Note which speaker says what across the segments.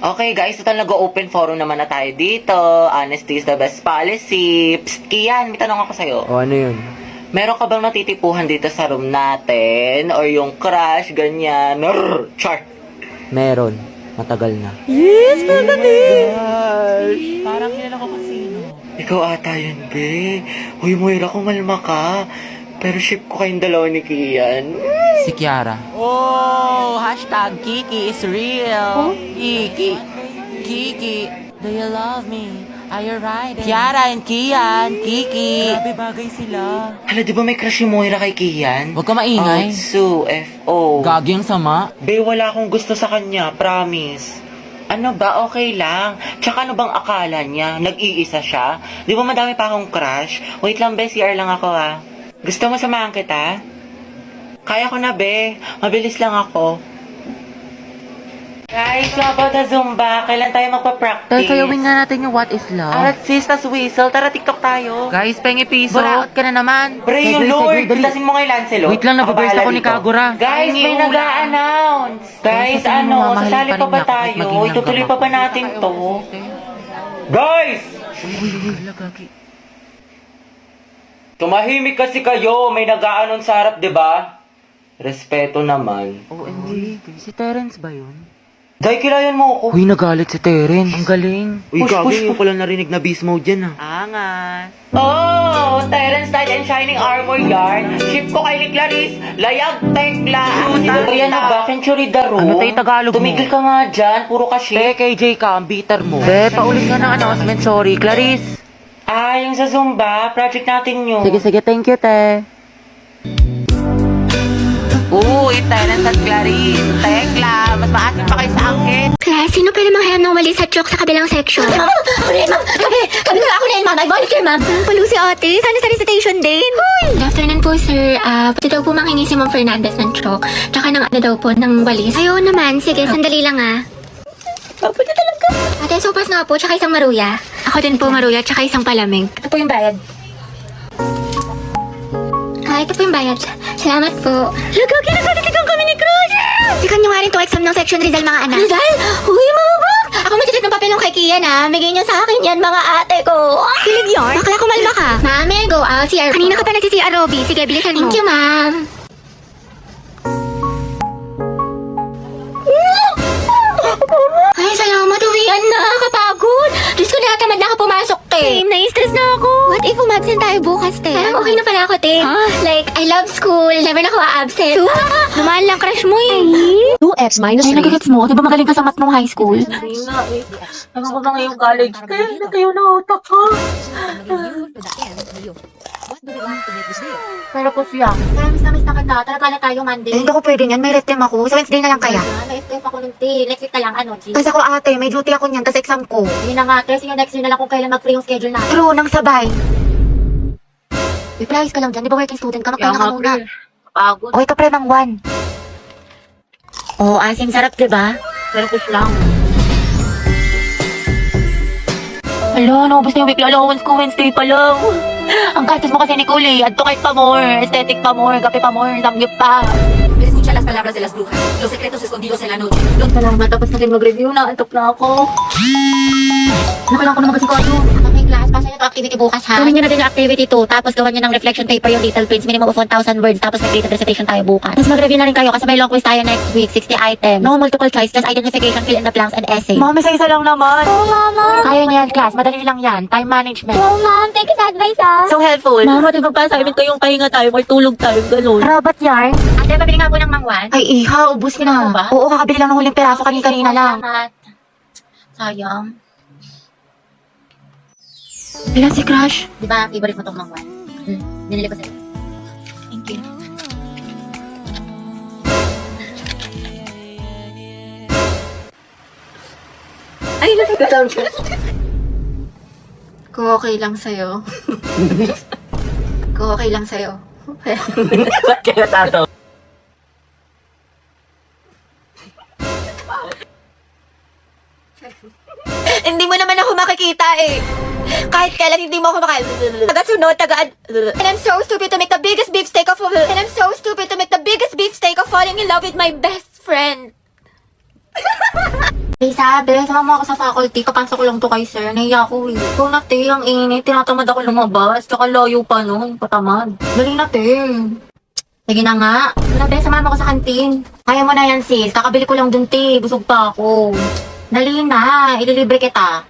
Speaker 1: Okay guys, total nag-open forum naman na tayo dito. Honesty is the best policy. Psst, Kian, may tanong ako sa'yo.
Speaker 2: O ano yun?
Speaker 1: Meron ka bang natitipuhan dito sa room natin? Or yung crush, ganyan? Char!
Speaker 2: Meron. Matagal na.
Speaker 1: Yes, pagdating!
Speaker 3: Parang kilala ko kasino.
Speaker 1: Ikaw ata yun, be. Uy, Moira, kumalma ka. Pero ship ko kayong dalawa ni Kian.
Speaker 2: Si Kiara.
Speaker 3: Oh, hashtag Kiki is real. Kiki. Kiki, do you love me? Are you riding? Kiara and Kian, Kiki. Grabe bagay sila.
Speaker 1: Hala, di ba may crush si Moira kay Kian?
Speaker 2: Huwag ka maingay.
Speaker 1: Outsu, F.O.
Speaker 2: Gagi ang sama.
Speaker 1: Be, wala akong gusto sa kanya, promise. Ano ba? Okay lang. Tsaka ano bang akala niya? Nag-iisa siya? Di ba madami pa akong crush? Wait lang, be. CR lang ako, ah. Gusto mo samahan kita? Kaya ko na, be. Mabilis lang ako. Guys, so about the Zumba, kailan tayo magpa-practice?
Speaker 2: Tay, sayawin nga natin yung What is Love.
Speaker 1: Arat sis, tas whistle. Tara, TikTok tayo.
Speaker 2: Guys, pengi piso. Buraot ka na naman.
Speaker 1: Pre, yung Lord, pitasin mo kay Lancelot.
Speaker 2: Wait lang, nababurst ako ni Kagura.
Speaker 1: Guys, may nag-a-announce. Guys,
Speaker 2: Kasi
Speaker 1: ano,
Speaker 2: mamahalin
Speaker 1: sasali
Speaker 2: pa
Speaker 1: pa
Speaker 2: rin
Speaker 1: ba
Speaker 2: niya ako kahit
Speaker 1: tayo?
Speaker 2: maging
Speaker 1: Itutuloy pa
Speaker 2: langgam
Speaker 1: ba natin to? Guys! Tumahimik kasi kayo, may nag-a-announce sa harap, di ba? Respeto naman.
Speaker 2: OMG, si Terence ba yun?
Speaker 1: Dahil kilayan mo ako.
Speaker 2: Uy, nagalit si Terence. Ang galing.
Speaker 1: Uy, Gagi,
Speaker 2: yung pala narinig na beast mode yan
Speaker 1: Angas. Oh, Terence Knight and Shining Armor yarn. Ship ko kay ni Clarice. Layag, tekla. Yan na ba? Century Daro.
Speaker 2: Ano tayo Tagalog mo?
Speaker 1: Tumigil ka nga dyan. Puro ka ship.
Speaker 2: KJ ka, ang bitter mo. Be, paulit nga ng announcement. Sorry, Clarice.
Speaker 1: Ah, yung sa Zumba. Project natin yun.
Speaker 2: Sige, thank you, te.
Speaker 3: Uy, Terence at Clarice. Tekla, mas maasin pa kayo sa angkin.
Speaker 4: Class, sino pwede manghiram ng walis at chalk sa kabilang section? Ma'am, ako na yun, ma'am. Kami na ako na yun, ma'am. I volunteer, ma'am. Palo si ate. Sana sa recitation din. Hoy! Good afternoon po, sir. Pwede daw po manghingi si Ma'am Fernandez ng chalk. Tsaka ng ano daw po, ng walis. Ayaw naman. Sige, sandali lang Pwede talaga. Ate, sopas nga po, tsaka isang maruya. Ako din po maruya, tsaka isang palamig. Ito po yung bayad. Ito po yung bayad. Salamat po. Lagagi, nagkakatigang kami ni Crush! Sikan nyo nga rin to exam ng section Rizal, mga anak. Rizal? Uy, mga bak! Ako magsisit ng papel ng kay Kian, ha? Bigay nyo sa akin yan, mga ate ko. Kilig yarn? Bakla, kumalma ka. Mami, go out. CR po. Kanina ka pa nagsi-CR, Robby. Sige, bilisan mo. Thank you, ma'am. Ay, salamat. Uwian na. Kapagod. Diyos ko, nakatamad na ako pumasok, te. Same, nai-stress na ako. What if umabsent tayo bukas, te? Parang okay na pala ako, te. Like, I love school. Never na ako a-absent. Lumaan lang crush mo, eh.
Speaker 5: 2x minus
Speaker 4: Ay,
Speaker 5: 3.
Speaker 4: nagagets mo. Di ba magaling ka sa math nung high school?
Speaker 3: Hindi nga eh. Naman ko ba ngayong college? Kaya natayo na utak ko. Pero po siya.
Speaker 4: Kaya miss na kita. Talaga na tayo Monday.
Speaker 5: Hindi ko pwede yan. May rest time ako. Sa Wednesday na lang kaya.
Speaker 4: May stress ako ng tea. Next week na lang, ano, G?
Speaker 5: Kasi ako ate, may duty ako niyan. Tapos exam ko.
Speaker 4: Yun na nga, kasi yung next year na lang kung kailan mag-free yung schedule natin.
Speaker 5: True, nang sabay. May ka lang dyan. Di ba working student ka? Magpahinga ka muna.
Speaker 3: Pagod.
Speaker 5: Okay ka pre ng 1.
Speaker 4: Oo, asim sarap, di ba?
Speaker 3: Pero push lang.
Speaker 4: Hala, naubos na yung weekly allowance ko. Wednesday pa lang. Ang gastos mo kasi ni Kuli. Adto kahit pa more. Aesthetic pa more. Kape pa more. Samgyup pa.
Speaker 6: Escucha las palabras de las brujas, los secretos escondidos en la noche.
Speaker 4: Salamat. Tapos natin mag-review na. Antok na ako. Nakailangan ko na mag-asikaso. Okay, class. Pasa niyo to activity bukas, ha? Gawin niyo natin yung activity 2. Tapos gawan niyo ng reflection paper yung Little Prince. Minimum of 1,000 words. Tapos mag-creative recitation tayo bukas. Tapos mag-review na rin kayo kasi may long quiz tayo next week. 60 items. No multiple choice. Just identification, fill in the blanks, and essay.
Speaker 2: Mami, sa isa lang naman.
Speaker 4: Oh, mama.
Speaker 5: Kaya niya yan, class. Madali lang yan. Time management.
Speaker 4: Oh, ma'am. Thank you sa advice, ha?
Speaker 3: So helpful. Mama, di ba pa assignment ko yung pahinga tayo, may tulog tayo, gano'n.
Speaker 5: Rabat yarn.
Speaker 4: Ate, pabili nga po ng mangwan.
Speaker 5: Ay, iha. Ubus ka na.
Speaker 4: ba?
Speaker 5: Oo, kakabili lang ng huling peraso kanina lang.
Speaker 4: Salamat. Sayang.
Speaker 5: Ilan si Crush?
Speaker 4: Di ba, favorite mo tong mangwan? Binili ko sa'yo. Thank you.
Speaker 3: Ay, nagkakataon siya.
Speaker 4: Kung okay lang sa'yo. Kung okay lang sa'yo.
Speaker 3: Ba't kaya tato?
Speaker 4: Hindi mo naman ako makikita eh. Kahit kailan hindi mo ako taga-sunod, And I'm so stupid to make the biggest beefsteak of And I'm so stupid to make the biggest beefsteak of falling in love with my best friend. Eh, sabi, sama mo ako sa faculty. Kapasok ko lang to kay sir. Nahiya ako eh. Ikaw na, te. Ang init. Tinatamad ako lumabas. Tsaka layo pa nun. Patamad. Dali na, te. Sige na nga. Wala, be. Samahan mo ko sa kantin. Kaya mo na yan, sis. Kakabili ko lang dun, te. Busog pa ako. Dali na. Ililibre kita.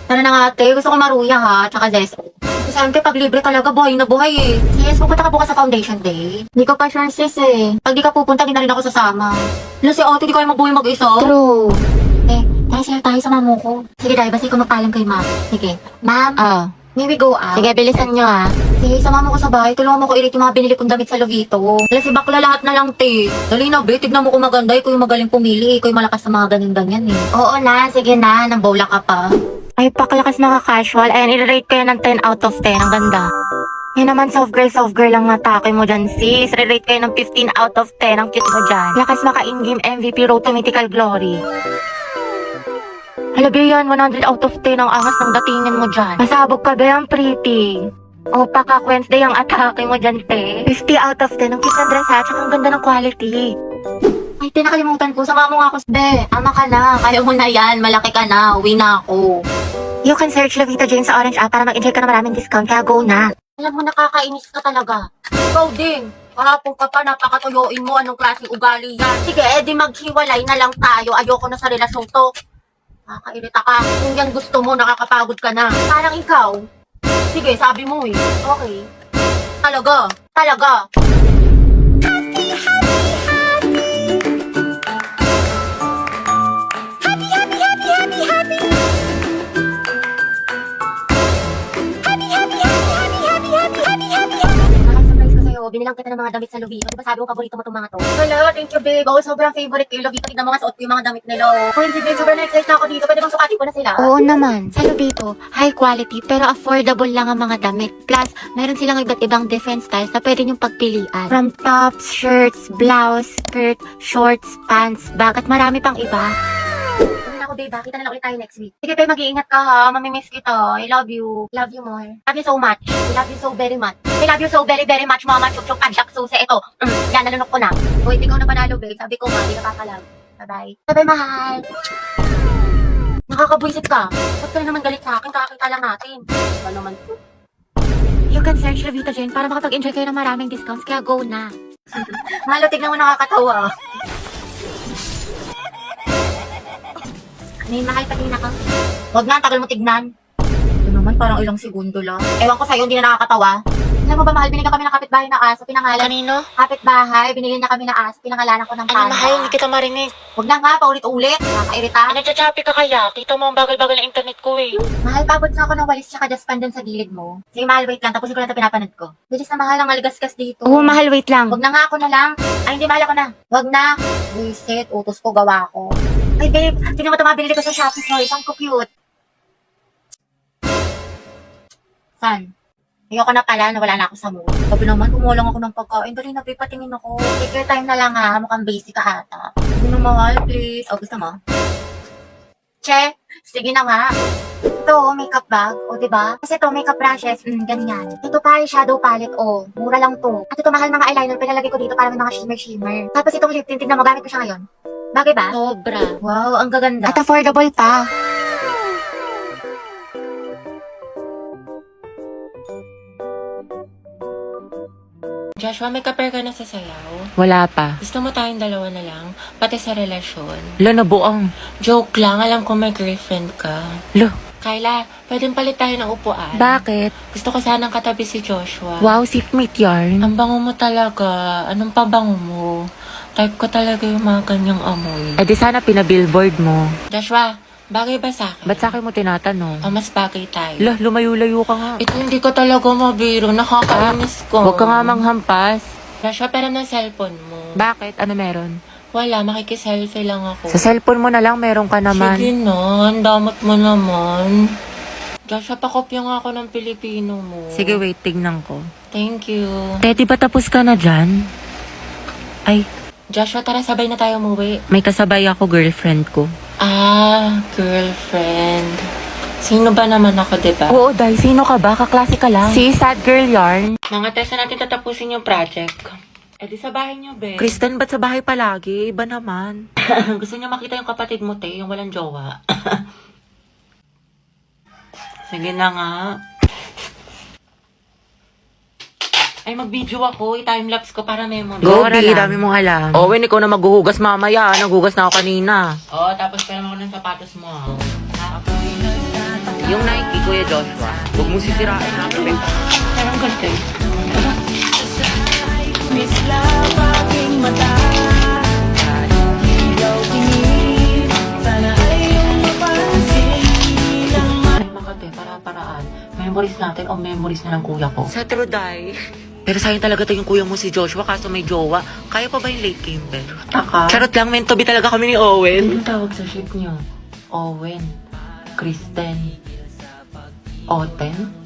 Speaker 4: Tara na nga, te. Gusto ko maruya, ha. Tsaka zeso. Siyempre, pag libre talaga, buhay na buhay eh. Sis, pupunta ka bukas sa foundation day. Hindi ka pa sure, sis eh. Pag di ka pupunta, di na rin ako sasama. Wala si ate, di kayo mabuhay mag-isa. True. Eh, tayo tayo sa mamo ko. Sige, dahil basta ikaw magpaalam kay ma'am. Sige. Ma'am, may we go out? Sige, bilisan nyo ah. Sige, sama mo ko sa bahay. Tulungan mo ko i-rate yung mga binili kong damit sa Lovito. Wala si bakla lahat na lang, te. Dali na, be. Tignan mo kung maganda. Ikaw yung magaling pumili. Ikaw yung malakas sa mga ganyan-ganyan eh. Oo na, sige na. Nang bowla ka pa. Ay, paklakas na ka-casual. Ayan, i-rate ko yan ng 10 out of 10. Ang ganda. Yan naman, soft girl lang natake mo dyan, sis. Re-rate kayo ng 15 out of 10. Ang cute mo dyan. Lakas maka-in-game MVP road to mythical glory. Halabi yan, 100 out of 10 ang angas ng datingin mo dyan. Masabog ka ba yan, pretty? O, paka Wednesday ang atake mo dyan, te. 50 out of 10. Ang cute ng dress ha, tsaka ang ganda ng quality. Ay, tinakalimutan ko. Sama mo nga ako. Be, ama ka na. Kaya mo na yan. Malaki ka na. Uwi na ako. You can search Lovita Jane sa Orange app para mag-enjoy ka na maraming discount. Kaya go na. Alam mo, nakakainis ka talaga. Ikaw din. Kahapon ka pa, napakatuyoin mo. Anong klaseng ugali yan? Sige, edi maghiwalay na lang tayo. Ayoko na sa relasyong to. Nakakairita ka. Kung yan gusto mo, nakakapagod ka na. Parang ikaw. Sige, sabi mo eh. Okay. Talaga. Talaga. Binilang kita ng mga damit sa Lovito. Diba sabi mo, paborito mo itong mga to? Hello, thank you, babe. Oo, sobrang favorite ko yung Lovito. Tignan mo nga, suot ko yung mga damit nila. Oh, hindi, babe. Sobrang na-excite na ako dito. Pwede bang sukatin ko na sila? Oo naman. Sa Lovito, high quality pero affordable lang ang mga damit. Plus, meron silang iba't ibang different styles na pwede niyong pagpilian. From tops, shirts, blouse, skirt, shorts, pants, bag, at marami pang iba. Ako, babe, kita na lang ulit tayo next week. Sige, babe, mag-iingat ka ha. Mamimiss kita. I love you. Love you more. Love you so much. I love you so very much. I love you so very, very much, mama. Chuk-chuk, padyak, susi. Ito. Yan, nalunok ko na. Uy, ikaw na panalo, babe. Sabi ko, ma, di ka papalag. Bye-bye. Bye-bye, mahal. Nakakabwisit ka. Ba't ka na naman galit sa akin? Kakakita lang natin. Ba naman? You can search Lovita Jane para makapag-enjoy kayo ng maraming discounts. Kaya go na. Mahalo, tignan mo nakakatawa. May mahal pa din ako. Huwag na, tagal mo tignan. Ito naman, parang ilang segundo lang. Ewan ko sa'yo, hindi na nakakatawa. Alam mo ba, mahal, binigyan kami ng kapitbahay na aso. Pinangalan. Kanino? Kapitbahay, binigyan na kami ng aso. Pinangalanan ko ng panda. Ano, mahal, hindi kita marinig. Huwag na nga, paulit-ulit. Nakakairita.
Speaker 5: Nagchachapi ka kaya? Kita mo ang bagal-bagal ng internet ko eh.
Speaker 4: Mahal, pabot na ako ng walis tsaka dustpan dun sa gilid mo. Sige, mahal, wait lang. Tapusin ko lang ito pinapanood ko. Bilis na, mahal, ang maligasgas dito. Oo, mahal, wait lang. Huwag na nga, ako na lang. Ay, hindi, mahal, ako na. Huwag na. Reset, utos ko, gawa ko. Ay, babe, tingnan mo ito, mabili ko sa Shopee Toys. Ang cute. San? Ayoko na pala, nawala na ako sa mood. Sabi naman, kumuha lang ako ng pagkain. Dali na, babe, patingin ako. Take your time na lang ha, mukhang basic ka ata. Sige na, mahal, please. O, gusto mo? Che, sige na nga. Ito, makeup bag. O, diba? Kasi ito, makeup brushes. Ganyan. Ito pa, shadow palette. O, mura lang to. At ito, mahal mga eyeliner. Pinalagay ko dito para may mga shimmer-shimmer. Tapos itong lip tint, tignan mo, gamit ko siya ngayon. Bagay ba? Sobra. Wow, ang gaganda. At affordable pa.
Speaker 3: Joshua, may ka-pair ka na sa sayaw?
Speaker 2: Wala pa.
Speaker 3: Gusto mo tayong dalawa na lang? Pati sa relasyon?
Speaker 2: Lo, nabuang.
Speaker 3: Joke lang, alam ko may girlfriend ka.
Speaker 2: Lo,
Speaker 3: Kyla, pwedeng palit tayo ng upuan.
Speaker 2: bakit?
Speaker 3: Gusto ko sanang katabi si Joshua.
Speaker 2: Wow, seatmate yarn.
Speaker 3: Ang bango mo talaga. Anong pabango mo? Type ko talaga yung mga ganyang amoy.
Speaker 2: Eh di sana pinabillboard mo.
Speaker 3: Joshua, bagay ba sa akin?
Speaker 2: Ba't sa akin mo tinatanong?
Speaker 3: O mas bagay tayo?
Speaker 2: Lo, lumayo-layo ka nga.
Speaker 3: Ito hindi ko talaga mabiro. Nakakainis ko.
Speaker 2: Huwag ka nga manghampas.
Speaker 3: Joshua, pero ng cellphone mo.
Speaker 2: Bakit? Ano meron?
Speaker 3: Wala, makikiselfie lang ako.
Speaker 2: Sa cellphone mo na lang, meron ka naman.
Speaker 3: Sige na, ang damot mo naman. Joshua, pakopya nga ako ng Pilipino mo.
Speaker 2: Sige, wait, tignan ko.
Speaker 3: Thank you.
Speaker 2: Teddy, ba tapos ka na dyan? Ay,
Speaker 3: Joshua, tara sabay na tayo umuwi.
Speaker 2: may kasabay ako, girlfriend ko.
Speaker 3: Ah, girlfriend. Sino ba naman ako, diba?
Speaker 2: Oo, Day, sino ka ba? Kaklase ka lang. Si Sad Girl Yarn.
Speaker 3: Mga test na natin tatapusin yung project.
Speaker 1: Eh di sa bahay niyo, be.
Speaker 3: Kristen, ba't sa bahay palagi? Iba naman.
Speaker 1: Gusto niya makita yung kapatid mo, te, yung walang jowa. Sige na nga. Ay, mag-video ako. I-timelapse ko para memory.
Speaker 3: Go,
Speaker 1: Para
Speaker 3: Di,
Speaker 1: lang.
Speaker 3: dami mong alam. Owen, ikaw na maghuhugas mamaya. Naghugas na ako kanina.
Speaker 1: Oo, tapos pera mo ng sapatos mo. Ha?
Speaker 3: Yung Nike, Kuya Joshua. Huwag mo sisirain ha.
Speaker 1: Parang ganito eh. Ay, makate, para-paraan. Memories natin o memories na ng kuya ko.
Speaker 3: Sa Truday. Pero sayang talaga to yung kuya mo si Joshua kaso may jowa. Kaya pa ba yung late camper?
Speaker 1: Taka.
Speaker 3: Charot lang, meant to be talaga kami ni Owen.
Speaker 1: Ano tawag sa ship niyo? Owen. Kristen. Oten?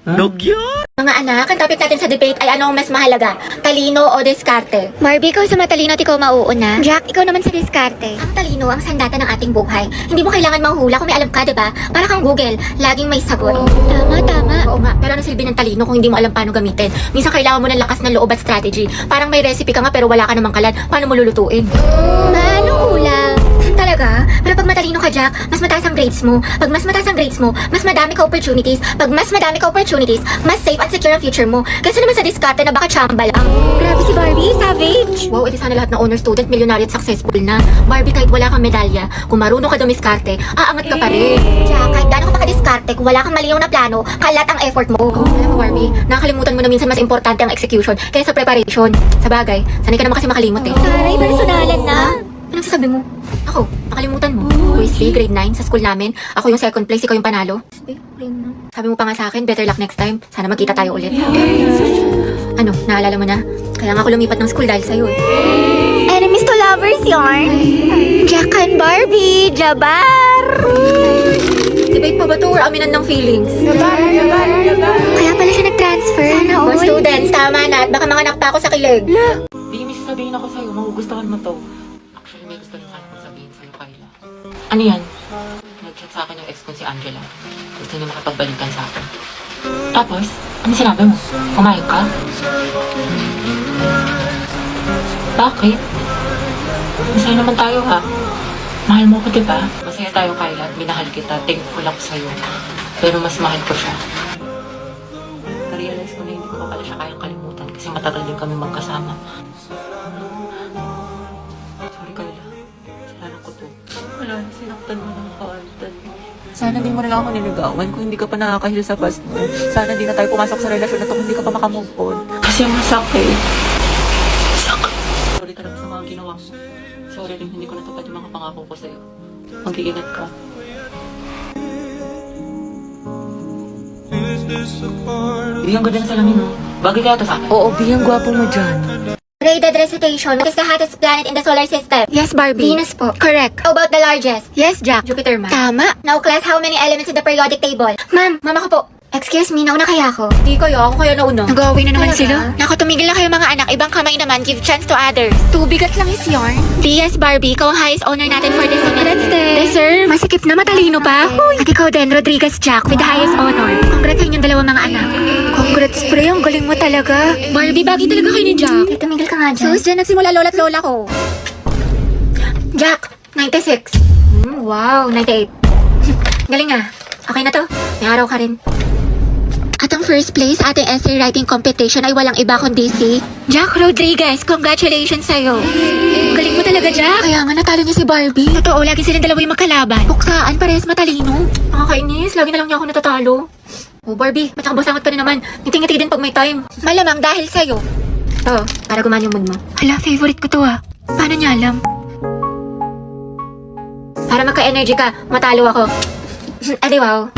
Speaker 3: Logyan!
Speaker 4: Mga anak, ang topic natin sa debate ay ano ang mas mahalaga? Talino o diskarte? Barbie, ikaw sa matalino at ikaw mauuna. Jack, ikaw naman sa diskarte. Ang talino ang sandata ng ating buhay. Hindi mo kailangan manghula kung may alam ka, diba? Para kang Google, laging may sagot. Tama. Oo nga, pero ano silbi ng talino kung hindi mo alam paano gamitin? Minsan kailangan mo ng lakas ng loob at strategy. Parang may recipe ka nga pero wala ka namang kalan. Paano mo lulutuin? Paano ulam? Talaga? Pero pag matalino ka, Jack, mas mataas ang grades mo. Pag mas mataas ang grades mo, mas madami ka opportunities. Pag mas madami ka opportunities, mas safe at secure ang future mo. Kasi naman sa diskarte na baka chamba lang. Grabe si Barbie, savage! Wow, edi sana lahat ng honor student, milyonaryo at successful na. Barbie, kahit wala kang medalya, kung marunong ka dumiskarte, aangat ka pa rin. Jack, kahit gaano ka makadiskarte, kung wala kang malinaw na plano, kalat ang effort mo. Alam mo, Barbie, nakakalimutan mo na minsan mas importante ang execution kaysa preparation. Sa bagay, sanay ka naman kasi makalimot eh. Taray, personalan na. Anong sasabi mo? Ako, nakalimutan mo. Quiz B, grade 9, sa school namin. Ako yung second place, ikaw yung panalo. Sabi mo pa nga sa akin, better luck next time. Sana magkita tayo ulit. Ano, naalala mo na? Kaya nga ako lumipat ng school dahil sa'yo eh. Enemies to lovers, yarn. Jack and Barbie, Jabar! Debate pa ba to or aminan ng feelings? Kaya pala siya nag-transfer. Sana all. Students, tama na at baka manganak pa ako sa kilig.
Speaker 1: Di, may sasabihin ako sa'yo. Magugustuhan mo to. Actually, may gusto rin sana kong sabihin sa'yo, Kyla. Ano yan? Nag-chat sa akin yung ex ko si Angela. Gusto niya makapagbalikan sa akin. Tapos, ano sinabi mo? Kumain ka? Bakit? Masaya naman tayo ha. Mahal mo ko, diba? Masaya tayo, Kyla, at minahal kita. Thankful ako sa'yo. Pero mas mahal ko siya. Na-realize ko na hindi ko pa pala siya kayang kalimutan kasi matagal din kami magkasama. Sorry, Kyla. Kasalanan ko to. Wala na, sinaktan mo ng heart.
Speaker 3: Sana di mo na lang ako niligawan kung hindi ka pa nakakahil sa past mo. Sana di na tayo pumasok sa relasyon na to kung hindi ka pa makamove on.
Speaker 1: Kasi masakit. Sakit. Sorry talaga sa mga ginawa mo. Sorry rin, hindi ko natupad yung mga pangako ko sa'yo. Mag-iingat ka. Di, ang ganda ng salamin, no? Bagay kaya to sa akin?
Speaker 3: Oo, biyang gwapo mo dyan.
Speaker 4: Graded recitation. What is the hottest planet in the solar system? Yes, Barbie. Venus po. Correct. How about the largest? Yes, Jack. Jupiter, ma'am. Tama. Now, class, how many elements in the periodic table? Ma'am, mama ko po. Excuse me, nauna kaya ako.
Speaker 3: Di kayo, ako kaya nauna.
Speaker 4: Nag-away na naman sila. Naku, tumigil na kayo mga anak. Ibang kamay naman, give chance to others. Tubigat lang is yarn. Yes, Barbie, ikaw ang highest honor natin for this semester. Deserve. Masikip na, matalino pa. At ikaw din, Rodriguez Jack, with the highest honor. Congrats sa inyong dalawa mga anak. Congrats, pre. Ang galing mo talaga. Barbie, bagay talaga kayo ni Jack. Tumigil ka nga dyan. Sus, dyan nagsimula lola't lola ko. Jack, 96. Wow, 98. Galing ah. Okay na to. May araw ka rin. At ang first place sa ating essay writing competition ay walang iba kundi si Jack Rodriguez. Congratulations sa'yo. Galing mo talaga, Jack. Kaya nga natalo niya si Barbie. Totoo, lagi silang dalawa yung magkalaban. Buksaan, parehas matalino. Nakakainis, lagi na lang niya ako natatalo. Oh, Barbie, ba't nakabusangot ka na naman? Ngiti-ngiti din pag may time. Malamang dahil sa'yo. To, para gumana yung mood mo. Hala, favorite ko to ah. Paano niya alam? Para magka-energy ka, matalo ako. Adi wow.